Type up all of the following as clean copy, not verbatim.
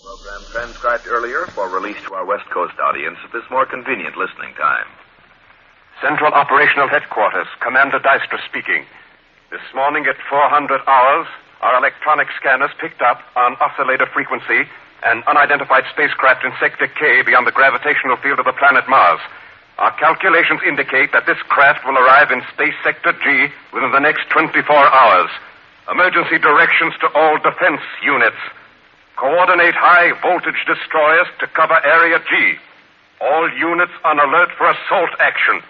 Program transcribed earlier for release to our West Coast audience at this more convenient listening time. Central Operational Headquarters, Commander Dystra speaking. This morning at 400 hours, our electronic scanners picked up on oscillator frequency an unidentified spacecraft in Sector K beyond the gravitational field of the planet Mars. Our calculations indicate that this craft will arrive in Space Sector G within the next 24 hours. Emergency directions to all defense units. Coordinate high-voltage destroyers to cover Area G. All units on alert for assault action.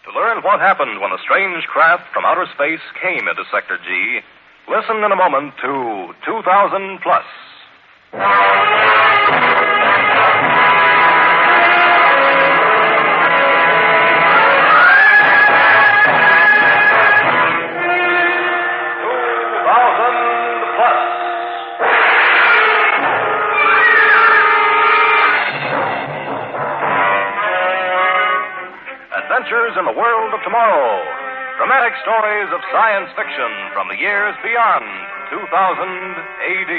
To learn what happened when a strange craft from outer space came into Sector G, listen in a moment to 2000 Plus. Adventures in the world of tomorrow. Dramatic stories of science fiction from the years beyond 2000 AD.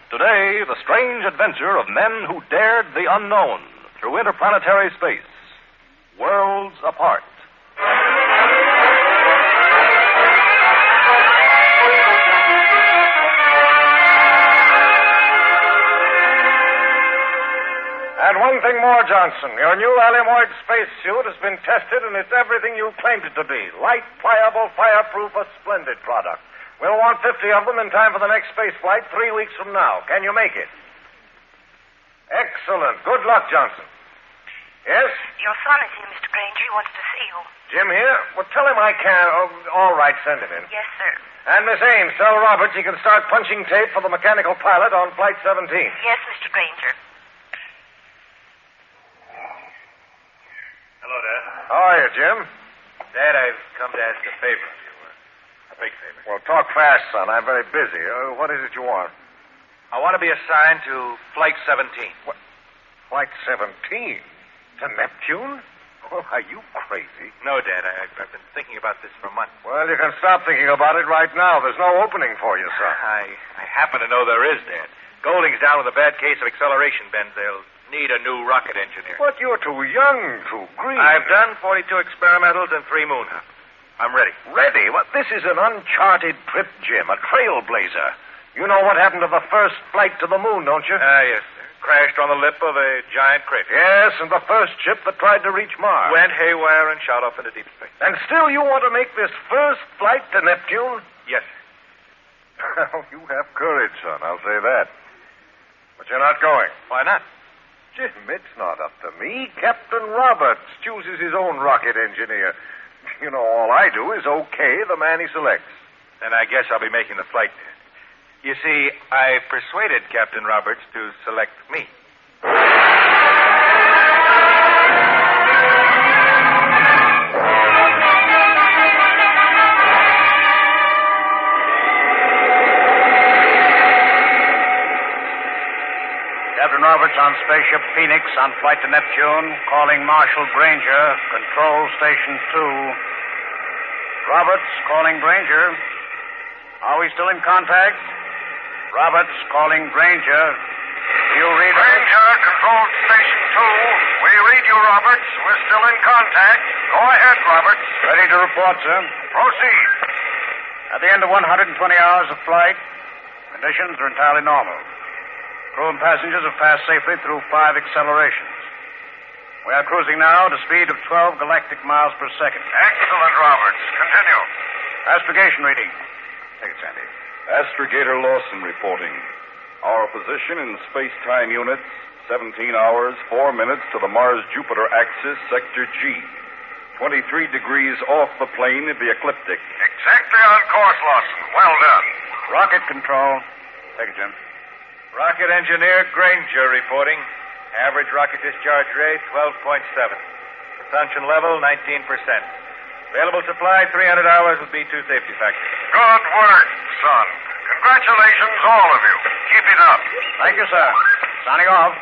Today, the strange adventure of men who dared the unknown through interplanetary space. Worlds Apart. And one thing more, Johnson. Your new Alimoid spacesuit has been tested, and it's everything you claimed it to be. Light, pliable, fireproof, a splendid product. We'll want 50 of them in time for the next space flight 3 weeks from now. Can you make it? Excellent. Good luck, Johnson. Yes? Your son is here, Mr. Granger. He wants to see you. Jim here? Well, tell him I can't. Oh, all right, send him in. Yes, sir. And Miss Ames, tell Robert he can start punching tape for the mechanical pilot on Flight 17. Yes, Mr. Granger. Hello, Dad. How are you, Jim? Dad, I've come to ask a favor of you. A big favor. Well, talk fast, son. I'm very busy. What is it you want? I want to be assigned to Flight 17. What? Flight 17? To Neptune? Oh, are you crazy? No, Dad. I've been thinking about this for months. Well, you can stop thinking about it right now. There's no opening for you, son. I happen to know there is, Dad. Golding's down with a bad case of acceleration bends. They'll need a new rocket engineer. But you're too young, too green. I've done 42 experimentals and 3 moon hops. I'm ready. Ready? Well, this is an uncharted trip, Jim. A trailblazer. You know what happened to the first flight to the moon, don't you? Yes, sir. Crashed on the lip of a giant crater. Yes, and the first ship that tried to reach Mars. Went haywire and shot off into deep space. And still you want to make this first flight to Neptune? Yes, sir. Well, you have courage, son. I'll say that. But you're not going. Why not? Jim, it's not up to me. Captain Roberts chooses his own rocket engineer. You know, all I do is okay the man he selects. Then I guess I'll be making the flight. You see, I persuaded Captain Roberts to select me. Captain Roberts on Spaceship Phoenix on flight to Neptune, calling Marshal Granger, Control Station 2. Roberts calling Granger. Are we still in contact? Roberts calling Granger. Do you read us? Granger, Control Station 2. We read you, Roberts. We're still in contact. Go ahead, Roberts. Ready to report, sir. Proceed. At the end of 120 hours of flight, conditions are entirely normal. Crew and passengers have passed safely through 5 accelerations. We are cruising now at a speed of 12 galactic miles per second. Excellent, Roberts. Continue. Astrogation reading. Take it, Sandy. Astrogator Lawson reporting. Our position in space-time units, 17 hours, 4 minutes to the Mars-Jupiter axis, Sector G. 23 degrees off the plane of the ecliptic. Exactly on course, Lawson. Well done. Rocket control. Take it, Jim. Rocket engineer Granger reporting. Average rocket discharge rate, 12.7. Propulsion level, 19%. Available supply, 300 hours with B2 safety factor. Good work, son. Congratulations, all of you. Keep it up. Thank you, sir. Signing off.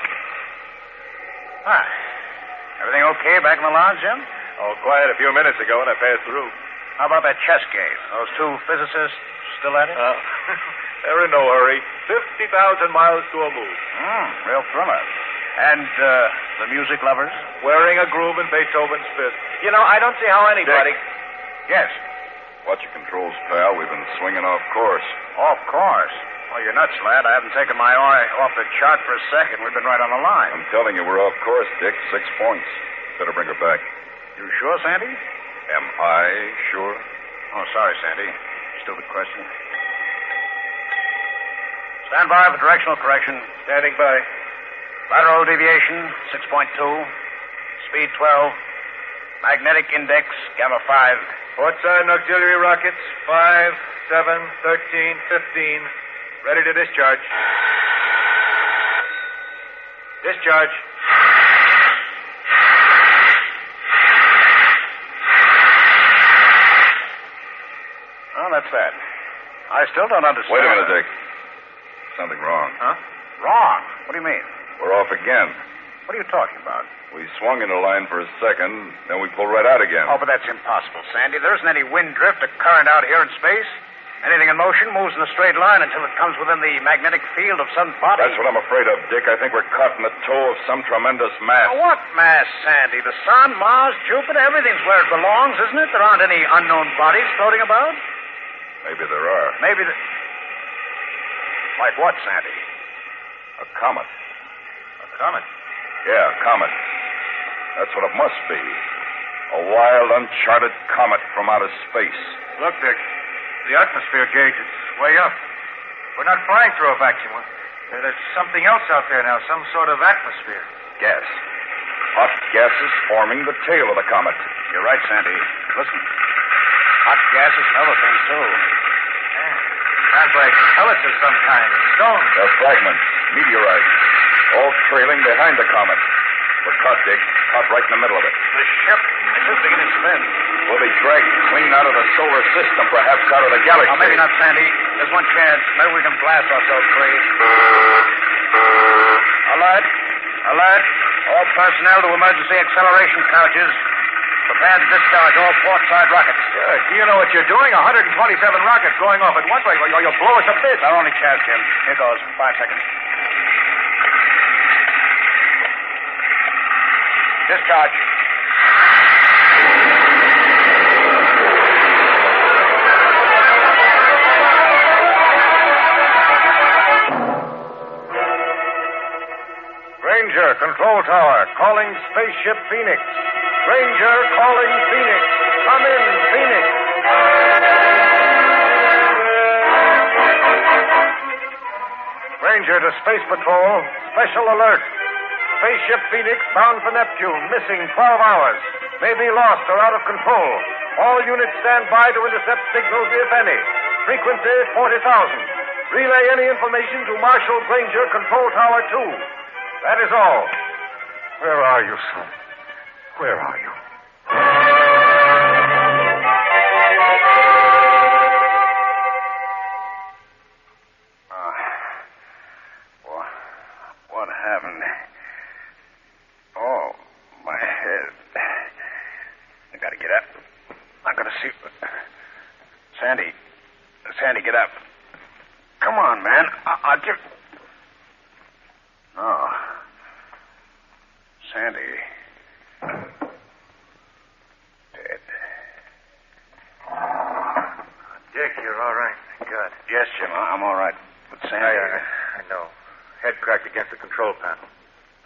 Hi. Everything okay back in the lounge, Jim? All quiet a few minutes ago when I passed through. How about that chess game? Those two physicists still at it? They're in no hurry. 50,000 miles to a move. Real thriller. And the music lovers? Wearing a groove in Beethoven's fifth. You know, I don't see how anybody... Yes. Watch your controls, pal. We've been swinging off course. Off course? Well, you're nuts, lad. I haven't taken my eye off the chart for a second. We've been right on the line. I'm telling you, we're off course, Dick. 6 points. Better bring her back. You sure, Sandy? Am I sure? Oh, sorry, Sandy. Stupid question. Stand by for directional correction. Standing by. Lateral deviation, 6.2. Speed 12. Magnetic index, gamma 5. Port sign auxiliary rockets, 5, 7, 13, 15. Ready to discharge. Discharge. Oh, that's that. I still don't understand. Wait a minute, Dick. Something wrong. Huh? Wrong? What do you mean? We're off again. What are you talking about? We swung into line for a second, then we pulled right out again. Oh, but that's impossible, Sandy. There isn't any wind drift or current out here in space. Anything in motion moves in a straight line until it comes within the magnetic field of some body. That's what I'm afraid of, Dick. I think we're caught in the toe of some tremendous mass. Oh, what mass, Sandy? The sun, Mars, Jupiter, everything's where it belongs, isn't it? There aren't any unknown bodies floating about. Maybe there are. Maybe Like what, Sandy? A comet. A comet? Yeah, a comet. That's what it must be. A wild, uncharted comet from outer space. Look, Dick. The atmosphere gauge, it's way up. We're not flying through a vacuum. There's something else out there now, some sort of atmosphere. Gas. Hot gases forming the tail of the comet. You're right, Sandy. Listen. Hot gases and other things, too. Yeah. Sounds like pellets of some kind. Stones. They're fragments. Meteorites. All trailing behind the comet. We're caught, Dick. Caught right in the middle of it. The ship is beginning to spin. We'll be dragged clean out of the solar system, perhaps out of the galaxy. Oh, maybe not, Sandy. There's one chance. Maybe we can blast ourselves free. Alert. Alert. All personnel to emergency acceleration couches. Prepare to discharge all port side rockets. Do you know what you're doing? 127 rockets going off at once. You'll blow us up this. Our only chance, Jim. Here goes. 5 seconds. Discharge. Ranger, control tower, calling Spaceship Phoenix. Ranger calling Phoenix. Come in, Phoenix. Ranger to Space Patrol, special alert. Spaceship Phoenix bound for Neptune, missing 12 hours. May be lost or out of control. All units stand by to intercept signals, if any. Frequency 40,000. Relay any information to Marshal Granger, Control Tower 2. That is all. Where are you, son? Where are you? What happened? Oh, my head. I gotta get up. I gotta see. Sandy, get up. Come on, man. I'll give. Oh. Sandy. Dead. Dick, you're all right. Thank God. Yes, Jim, I'm all right. But Sandy. I know. Head cracked against the control panel.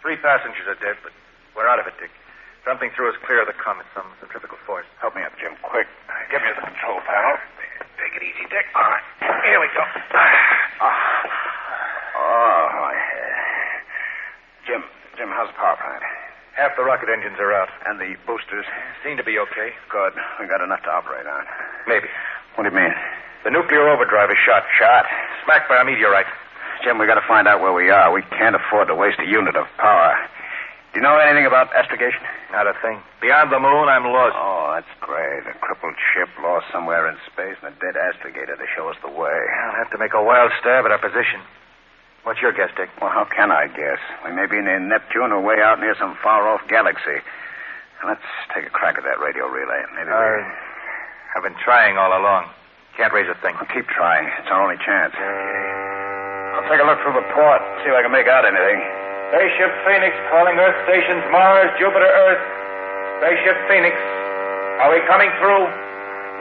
3 passengers are dead, but we're out of it, Dick. Something threw us clear of the comet, some centrifugal force. Help me up, Jim, quick. Give me the control panel. Take it easy, Dick. All right. Here we go. Oh, my head. Jim, how's the power plant? Half the rocket engines are out. And the boosters? Seem to be okay. Good. We got enough to operate on. Maybe. What do you mean? The nuclear overdrive is shot. Shot? Smacked by a meteorite. Jim, we got to find out where we are. We can't afford to waste a unit of power. Do you know anything about astrogation? Not a thing. Beyond the moon, I'm lost. Oh, that's great. A crippled ship lost somewhere in space and a dead astrogator to show us the way. I'll have to make a wild stab at our position. What's your guess, Dick? Well, how can I guess? We may be near Neptune or way out near some far-off galaxy. Let's take a crack at that radio relay. Maybe I've been trying all along. Can't raise a thing. Well, keep trying. It's our only chance. I'll take a look through the port, see if I can make out anything. Spaceship Phoenix calling Earth stations Mars, Jupiter, Earth. Spaceship Phoenix, are we coming through?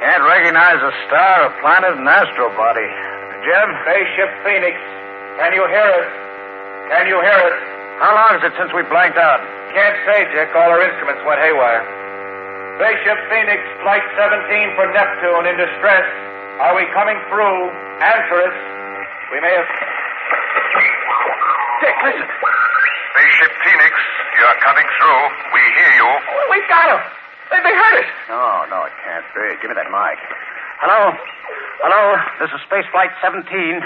Can't recognize a star, a planet, an astro body. Jim? Spaceship Phoenix, can you hear us? Can you hear us? How long is it since we blanked out? Can't say, Dick. All our instruments went haywire. Spaceship Phoenix, Flight 17 for Neptune in distress. Are we coming through? Answer us. We may have... Dick, listen. Spaceship Phoenix, you're coming through. We hear you. We've got him. They heard us. No, it can't be. Give me that mic. Hello? This is Space Flight 17.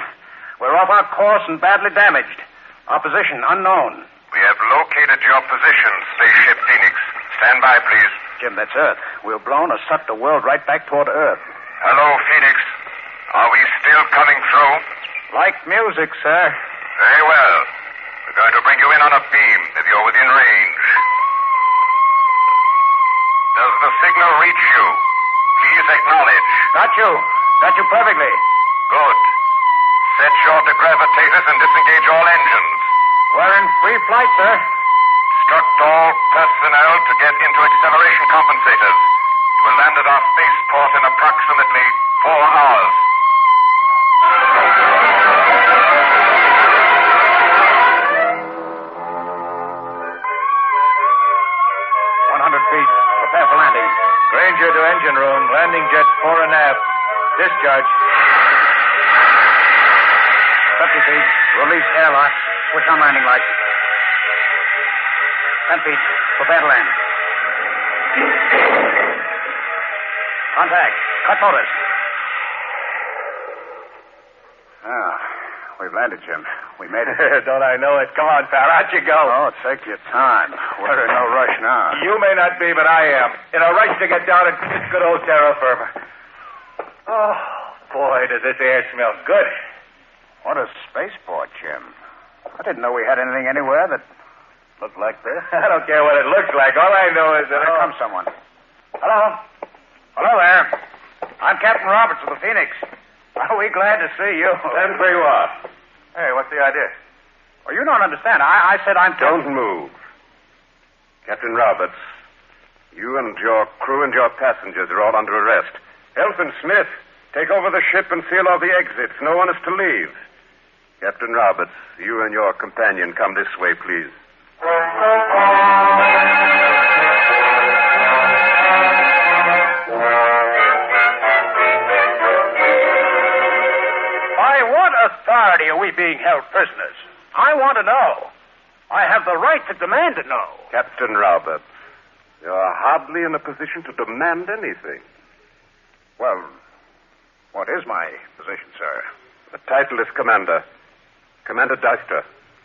We're off our course and badly damaged. Our position unknown. We have located your position, Spaceship Phoenix. Stand by, please. Jim, that's Earth. We're blown or sucked the world right back toward Earth. Hello, Phoenix. Are we still coming through? Like music, sir. Very well. We're going to bring you in on a beam if you're within range. Does the signal reach you? Please acknowledge. Got you perfectly. Good. Set your degravitators and disengage all engines. We're in free flight, sir. Instruct all personnel to get into acceleration compensators. You will land at our spaceport in approximately 4 hours. 100 feet. Prepare for landing. Granger to engine room. Landing jet fore and aft. Discharge. 50 feet. Release airlock. Switch on landing lights. 10 feet. Prepare to land. Contact. Cut motors. We've landed, Jim. We made it. Don't I know it? Come on, pal. Out you go. Oh, take your time. We're in no rush now. You may not be, but I am. In a rush to get down and kiss good old terra firma. Oh, boy, does this air smell good. What a spaceport, Jim. I didn't know we had anything anywhere that looked like this. I don't care what it looks like. All I know is that... Here comes someone. Hello. Hello there. I'm Captain Roberts of the Phoenix. Are we glad to see you? Then where you are. Hey, what's the idea? Well, you don't understand. I said I'm... Don't move. Captain Roberts, you and your crew and your passengers are all under arrest. Elton Smith, take over the ship and seal all the exits. No one is to leave. Captain Roberts, you and your companion come this way, please. By what authority are we being held prisoners? I want to know. I have the right to demand to know. Captain Roberts, you're hardly in a position to demand anything. Well, what is my position, sir? The title is Commander. Commander Deister.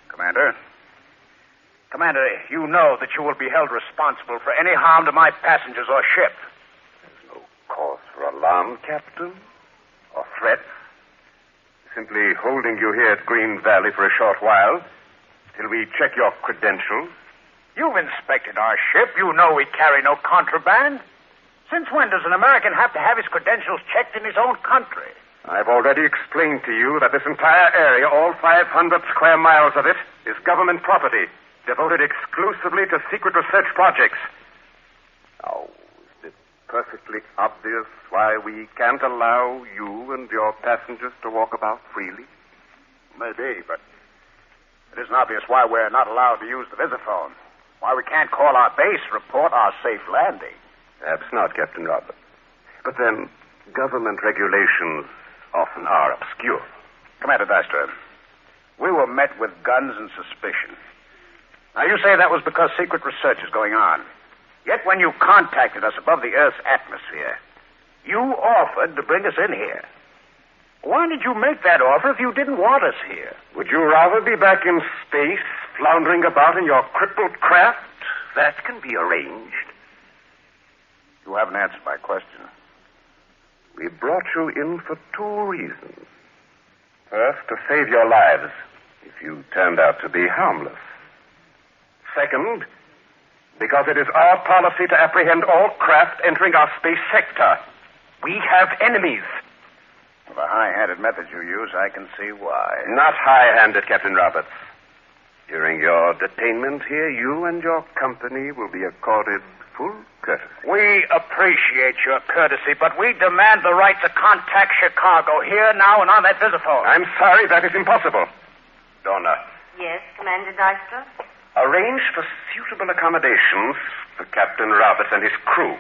Commander? Commander, you know that you will be held responsible for any harm to my passengers or ship. There's no cause for alarm, Captain, or threats. Simply holding you here at Green Valley for a short while till we check your credentials. You've inspected our ship. You know we carry no contraband. Since when does an American have to have his credentials checked in his own country? I've already explained to you that this entire area, all 500 square miles of it, is government property, devoted exclusively to secret research projects. Now, is it perfectly obvious why we can't allow you and your passengers to walk about freely? Maybe, but it isn't obvious why we're not allowed to use the visiphone. Why we can't call our base, report our safe landing. Perhaps not, Captain Roberts. But then, government regulations often are obscure. Commander Deister, we were met with guns and suspicion. Now, you say that was because secret research is going on. Yet when you contacted us above the Earth's atmosphere, you offered to bring us in here. Why did you make that offer if you didn't want us here? Would you rather be back in space, floundering about in your crippled craft? That can be arranged. You haven't answered my question. We brought you in for 2 reasons. First, to save your lives, if you turned out to be harmless. Second, Because it is our policy to apprehend all craft entering our space sector. We have enemies. With the high-handed method you use, I can see why. Not high-handed, Captain Roberts. During your detainment here, you and your company will be accorded full courtesy. We appreciate your courtesy, but we demand the right to contact Chicago here, now, and on that visiphone. I'm sorry, that is impossible. Donna. Yes, Commander Dystra? Arrange for suitable accommodations for Captain Roberts and his crew.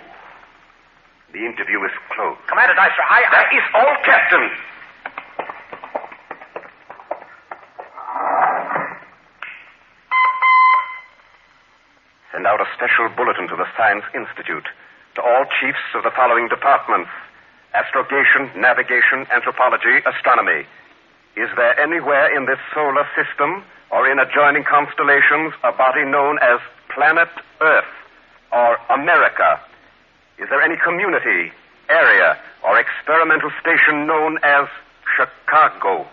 The interview is closed. Commander Dystra, That is all, Captain. Send out a special bulletin to the Science Institute, to all chiefs of the following departments: astrogation, navigation, anthropology, astronomy. Is there anywhere in this solar system or in adjoining constellations a body known as Planet Earth or America? Is there any community, area, or experimental station known as Chicago?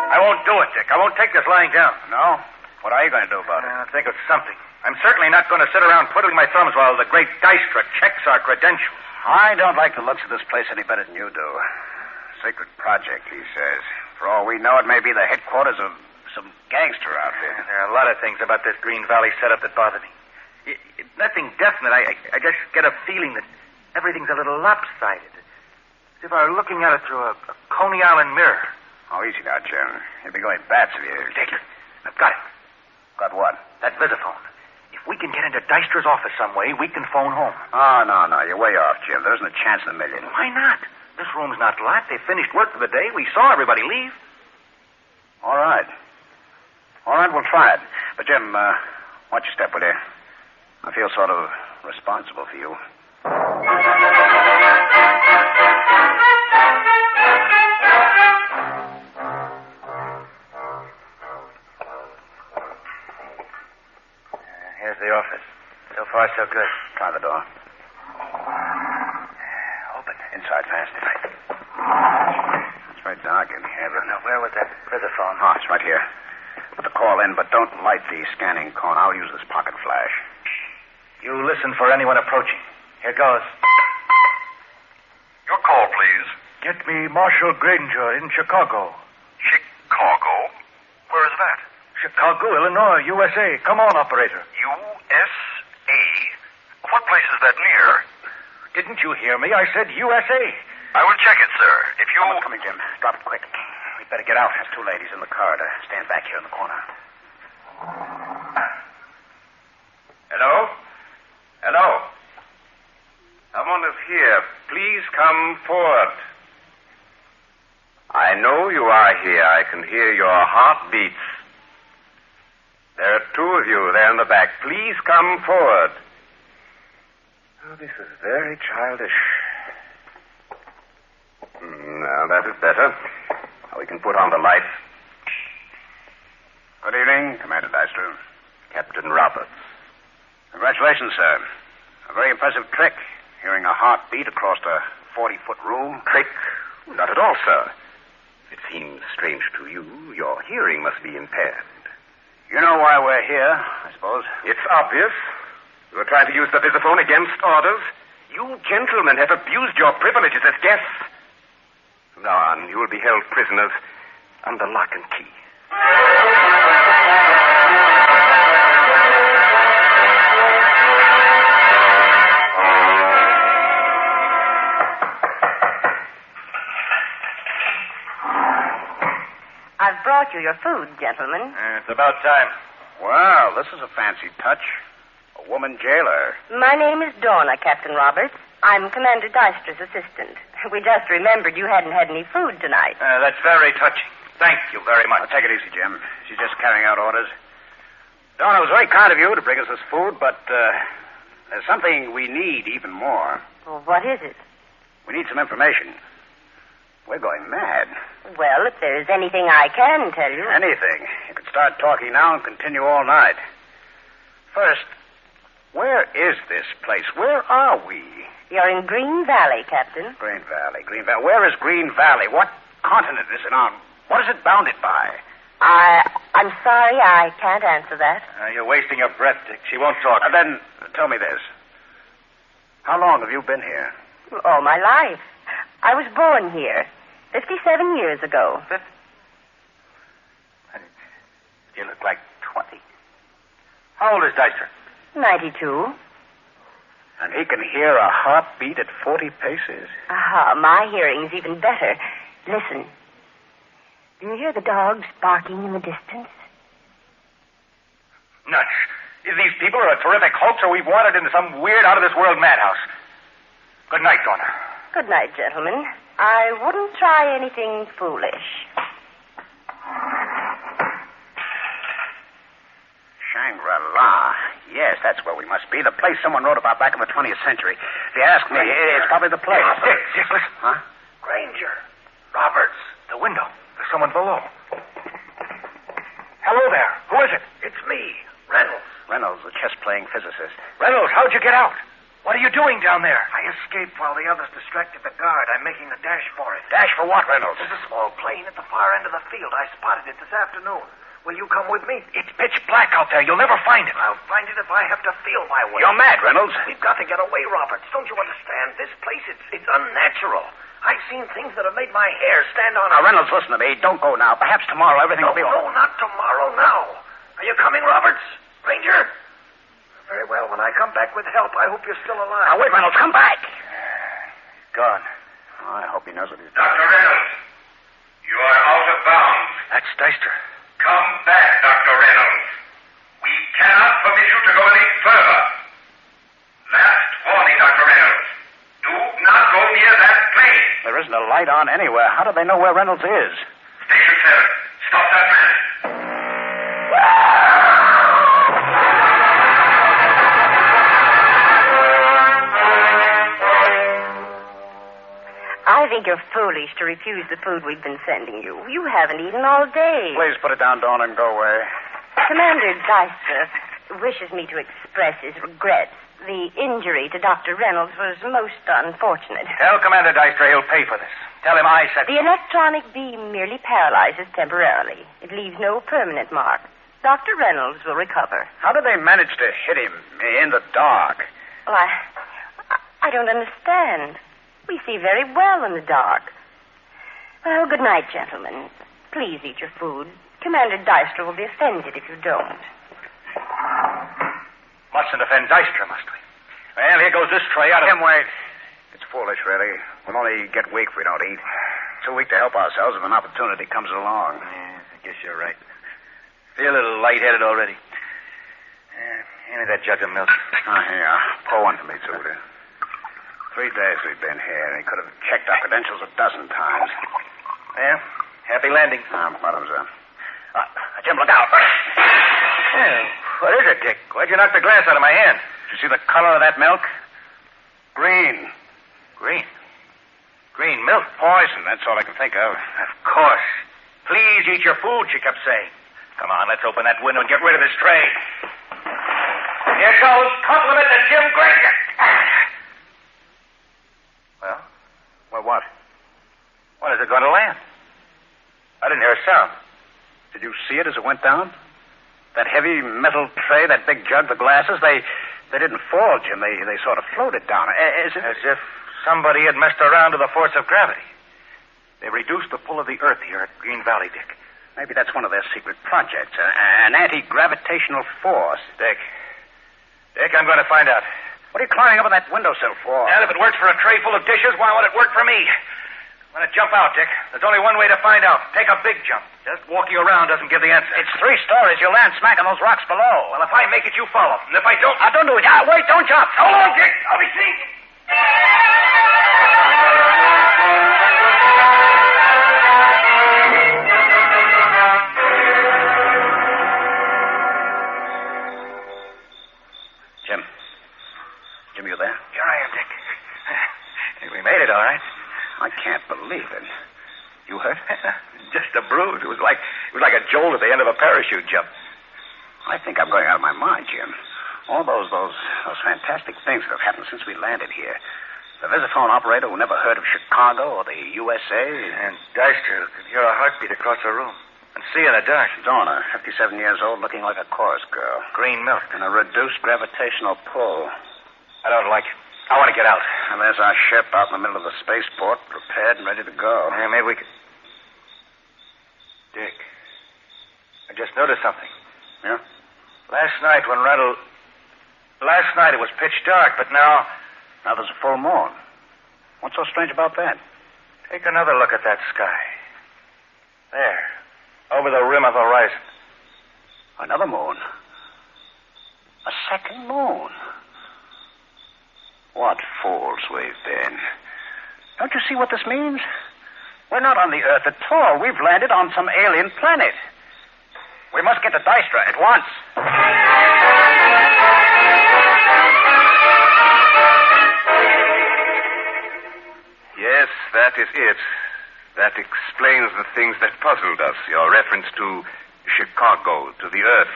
I won't do it, Dick. I won't take this lying down. No? What are you going to do about it? Think of something. I'm certainly not going to sit around twiddling my thumbs while the great Dystra checks our credentials. I don't like the looks of this place any better than you do. Sacred project, he says. For all we know, it may be the headquarters of some gangster outfit. There are a lot of things about this Green Valley setup that bother me. Nothing definite. I just get a feeling that everything's a little lopsided. As if I were looking at it through a Coney Island mirror. Oh, easy now, Jim. You'll be going bats if you... Dick, I've got it. Got what? That visiphone. If we can get into Dystra's office some way, we can phone home. Oh, no. You're way off, Jim. There isn't a chance in a million. Why not? This room's not locked. They finished work for the day. We saw everybody leave. All right. We'll try it. But, Jim, watch your step with you. I feel sort of responsible for you. Here's the office. So far, so good. Try the door. Open. Inside fast. It's very dark in here, but... Now, where was that visiphone? Oh, it's right here. Put the call in, but don't light the scanning cone. I'll use this pocket flash. You listen for anyone approaching. Here goes. Your call, please. Get me Marshal Granger in Chicago. Chicago? Where is that? Chicago, Illinois, USA. Come on, operator. USA? What place is that near? Didn't you hear me? I said USA. I will check it, sir. If you... Coming, Jim. Drop it quick. We'd better get out. There's two ladies in the corridor. Stand back here in the corner. Hello? Someone is here. Please come forward. I know you are here. I can hear your heartbeats. There are two of you there in the back. Please come forward. Oh, this is very childish. Now, that is better. Now we can put on the lights. Good evening, Commander Dystra. Captain Roberts. Congratulations, sir. A very impressive trick. Hearing a heartbeat across a 40-foot room. Trick? Not at all, sir. It seems strange to you. Your hearing must be impaired. You know why we're here, I suppose. It's obvious. You are trying to use the visiphone against orders. You gentlemen have abused your privileges as guests. From now on, you will be held prisoners under lock and key. I've brought you your food, gentlemen. It's about time. Well, this is a fancy touch. A woman jailer. My name is Donna, Captain Roberts. I'm Commander Dystra's assistant. We just remembered you hadn't had any food tonight. That's very touching. Thank you very much. Now, take it easy, Jim. She's just carrying out orders. Donna, it was very kind of you to bring us this food, but there's something we need even more. Well, what is it? We need some information. We're going mad. Well, if there's anything I can tell you. Anything. You could start talking now and continue all night. First, Where is this place? Where are we? You're in Green Valley, Captain. Green Valley. Where is Green Valley? What continent is it on? What is it bounded by? I'm sorry, I can't answer that. You're wasting your breath, Dick. She won't talk. Then tell me this. How long have you been here? All my life. I was born here 57 years ago. You look like 20. How old is Deister? 92. And he can hear a heartbeat at 40 paces. Aha, my hearing's even better. Listen. Do you hear the dogs barking in the distance? Nuts. These people are a terrific hoax, or we've wandered into some weird, out-of-this-world madhouse. Good night, Donna. Good night, gentlemen. I wouldn't try anything foolish. Shangri-La. Yes, that's where we must be. The place someone wrote about back in the 20th century. If you ask me, it's probably the place. Dick, listen. Huh? Granger. Roberts. The window. There's someone below. Hello there. Who is it? It's me, Reynolds. Reynolds, the chess-playing physicist. Reynolds, how'd you get out? What are you doing down there? I escaped while the others distracted the guard. I'm making a dash for it. Dash for what, Reynolds? There's a small plane at the far end of the field. I spotted it this afternoon. Will you come with me? It's pitch black out there. You'll never find it. I'll find it if I have to feel my way. You're mad, Reynolds. We've got to get away, Roberts. Don't you understand? This place, it's unnatural. I've seen things that have made my hair stand on Now, Reynolds, listen to me. Don't go now. Perhaps tomorrow everything will be all right. No, not tomorrow. Now. Are you coming, Roberts? Ranger? Very well. When I come back with help, I hope you're still alive. Now, wait, Reynolds. Come back. Gone. Oh, I hope he knows what he's doing. Dr. Reynolds, you are out of bounds. That's Deister. Come back, Dr. Reynolds. We cannot permit you to go any further. Last warning, Dr. Reynolds. Do not go near that plane. There isn't a light on anywhere. How do they know where Reynolds is? Station 7. Stop that man. I think you're foolish to refuse the food we've been sending you. You haven't eaten all day. Please put it down, Dawn, and go away. Commander Deister wishes me to express his regrets. The injury to Dr. Reynolds was most unfortunate. Tell Commander Deister he'll pay for this. Tell him I said... The electronic beam merely paralyzes temporarily. It leaves no permanent mark. Dr. Reynolds will recover. How did they manage to hit him in the dark? Well, I don't understand. We see very well in the dark. Well, good night, gentlemen. Please eat your food. Commander Deister will be offended if you don't. Mustn't offend Deister, must we? Well, here goes this tray out of... Him, wait. It's foolish, really. We'll only get weak if we don't eat. Too weak to help ourselves if an opportunity comes along. Yeah, I guess you're right. Feel a little lightheaded already. Hand me that jug of milk. Here. Pour one for me, too, will you? 3 days we've been here, and he could have checked our credentials a dozen times. Yeah? Happy landing. Bottoms up. Jim, look out. Yeah, what is it, Dick? Why'd you knock the glass out of my hand? Did you see the color of that milk? Green. Green? Green milk? Poison, that's all I can think of. Of course. Please eat your food, she kept saying. Come on, let's open that window and get rid of this tray. Here goes. Compliment to Jim Granger. Well, what? When is it going to land? I didn't hear a sound. Did you see it as it went down? That heavy metal tray, that big jug, the glasses, they didn't fall, Jim. They sort of floated down. As if somebody had messed around with the force of gravity. They reduced the pull of the Earth here at Green Valley, Dick. Maybe that's one of their secret projects, an anti-gravitational force. Dick, I'm going to find out. What are you climbing over that windowsill for? And if it works for a tray full of dishes, why won't it work for me? I'm going to jump out, Dick. There's only one way to find out. Take a big jump. Just walking around doesn't give the answer. It's 3 stories. You'll land smack on those rocks below. Well, if I make it, you follow. And if I don't... Don't do it. Wait, don't jump. Hold on, Dick. I'll be seen. Jim, you there? Here I am, Dick. We made it, all right. I can't believe it. You hurt? Just a bruise. It was like a jolt at the end of a parachute jump. I think I'm going out of my mind, Jim. All those fantastic things that have happened since we landed here. The visiphone operator who never heard of Chicago or the USA. And Deister could hear a heartbeat across the room. And see in the dark. Donna, 57 years old, looking like a chorus girl. Green milk. And a reduced gravitational pull. I don't like it. I want to get out. And there's our ship out in the middle of the spaceport, prepared and ready to go. Yeah, maybe we could... Dick, I just noticed something. Yeah? Last night it was pitch dark, but now... Now there's a full moon. What's so strange about that? Take another look at that sky. There, over the rim of the horizon. Another moon. A second moon. What fools we've been. Don't you see what this means? We're not on the Earth at all. We've landed on some alien planet. We must get to Dystra at once. Yes, that is it. That explains the things that puzzled us. Your reference to Chicago, to the Earth.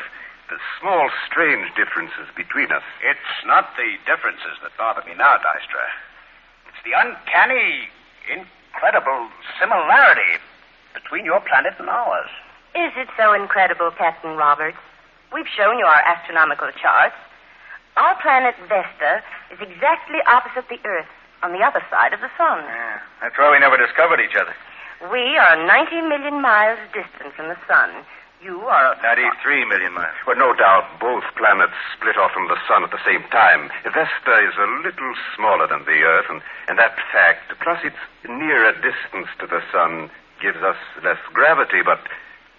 The small, strange differences between us. It's not the differences that bother me now, Dystra. It's the uncanny, incredible similarity between your planet and ours. Is it so incredible, Captain Roberts? We've shown you our astronomical charts. Our planet Vesta is exactly opposite the Earth, on the other side of the sun. Yeah, that's why we never discovered each other. We are 90 million miles distant from the sun. You are... 93 million miles. But no doubt both planets split off from the sun at the same time. Vesta is a little smaller than the Earth, and that fact, plus its nearer distance to the sun, gives us less gravity, but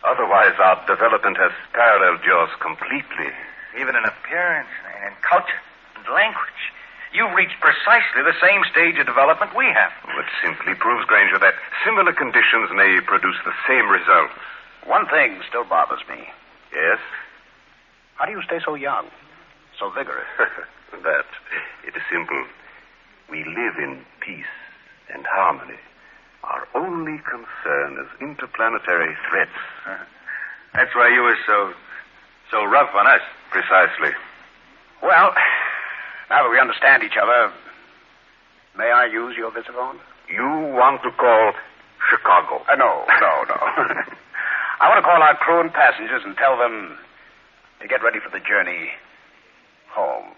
otherwise our development has paralleled yours completely. Even in appearance and culture and language. You've reached precisely the same stage of development we have. It simply proves, Granger, that similar conditions may produce the same results. One thing still bothers me. Yes? How do you stay so young, so vigorous? That, it is simple. We live in peace and harmony. Our only concern is interplanetary threats. That's why you were so rough on us. Precisely. Well... now that we understand each other, may I use your visiphone? You want to call Chicago? No. I want to call our crew and passengers and tell them to get ready for the journey home.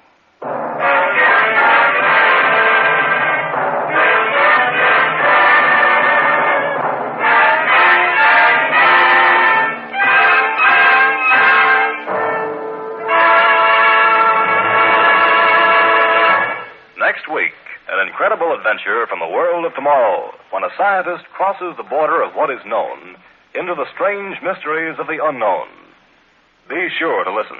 Next week, an incredible adventure from the world of tomorrow when a scientist crosses the border of what is known into the strange mysteries of the unknown. Be sure to listen.